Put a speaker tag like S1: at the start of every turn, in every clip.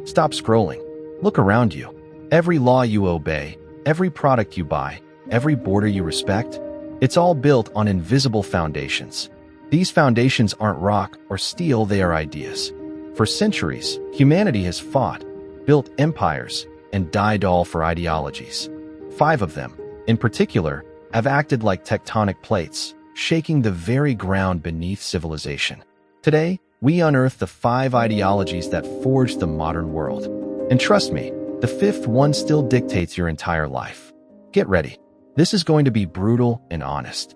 S1: Stop scrolling. Look around you. Every law you obey, every product you buy, every border you respect, it's all built on invisible foundations. These foundations aren't rock or steel, they are ideas. For centuries, humanity has fought, built empires, and died all for ideologies. 5 of them, in particular, have acted like tectonic plates, shaking the very ground beneath civilization. Today, we unearth the 5 ideologies that forged the modern world. And trust me, the 5th one still dictates your entire life. Get ready. This is going to be brutal and honest.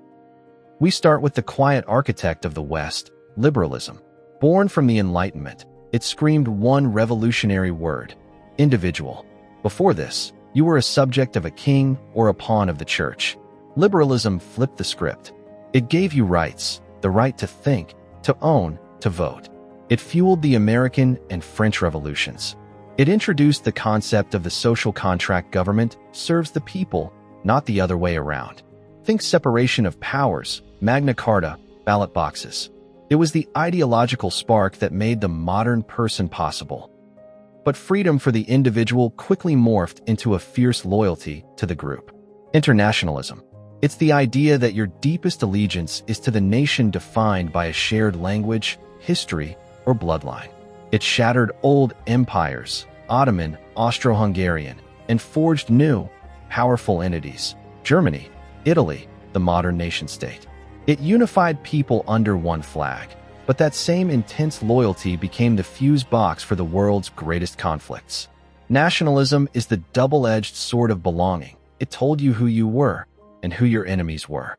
S1: We start with the quiet architect of the West, liberalism. Born from the Enlightenment, it screamed one revolutionary word: individual. Before this, you were a subject of a king or a pawn of the church. Liberalism flipped the script. It gave you rights, the right to think, to own, to vote. It fueled the American and French revolutions. It introduced the concept of the social contract. Government serves the people, not the other way around. Think separation of powers, Magna Carta, ballot boxes. It was the ideological spark that made the modern person possible. But freedom for the individual quickly morphed into a fierce loyalty to the group. Internationalism. It's the idea that your deepest allegiance is to the nation defined by a shared language, history, or bloodline. It shattered old empires, Ottoman, Austro-Hungarian, and forged new, powerful entities: Germany, Italy, the modern nation-state. It unified people under one flag, but that same intense loyalty became the fuse box for the world's greatest conflicts. Nationalism is the double-edged sword of belonging. It told you who you were and who your enemies were.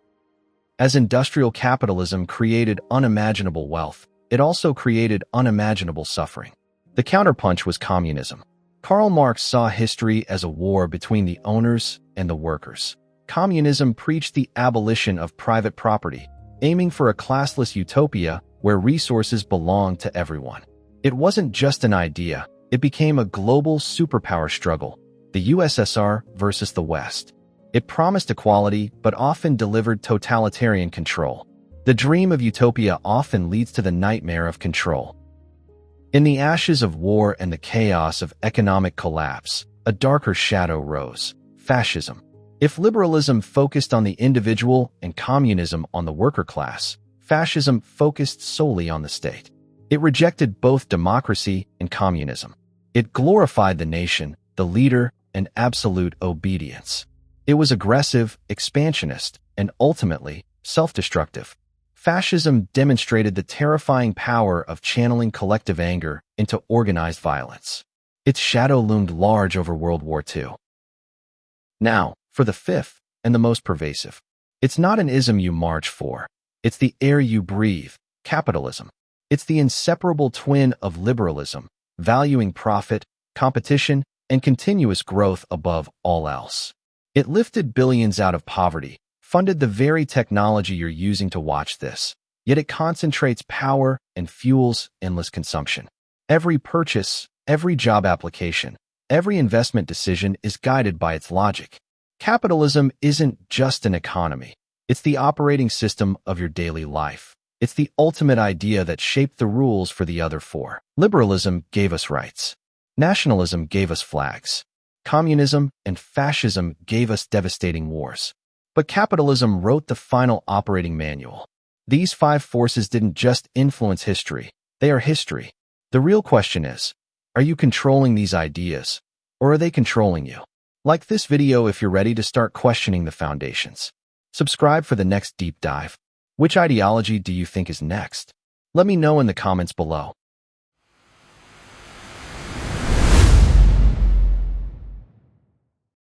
S1: As industrial capitalism created unimaginable wealth, it also created unimaginable suffering. The counterpunch was communism. Karl Marx saw history as a war between the owners and the workers. Communism preached the abolition of private property, aiming for a classless utopia where resources belonged to everyone. It wasn't just an idea, it became a global superpower struggle, the USSR versus the West. It promised equality but often delivered totalitarian control. The dream of utopia often leads to the nightmare of control. In the ashes of war and the chaos of economic collapse, a darker shadow rose: fascism. If liberalism focused on the individual and communism on the worker class, fascism focused solely on the state. It rejected both democracy and communism. It glorified the nation, the leader, and absolute obedience. It was aggressive, expansionist, and ultimately self-destructive. Fascism demonstrated the terrifying power of channeling collective anger into organized violence. Its shadow loomed large over World War II. Now, for the 5th, and the most pervasive. It's not an ism you march for. It's the air you breathe: capitalism. It's the inseparable twin of liberalism, valuing profit, competition, and continuous growth above all else. It lifted billions out of poverty, funded the very technology you're using to watch this, yet it concentrates power and fuels endless consumption. Every purchase, every job application, every investment decision is guided by its logic. Capitalism isn't just an economy. It's the operating system of your daily life. It's the ultimate idea that shaped the rules for the other 4. Liberalism gave us rights. Nationalism gave us flags. Communism and fascism gave us devastating wars. But capitalism wrote the final operating manual. These 5 forces didn't just influence history, they are history. The real question is, are you controlling these ideas, or are they controlling you? Like this video if you're ready to start questioning the foundations. Subscribe for the next deep dive. Which ideology do you think is next? Let me know in the comments below.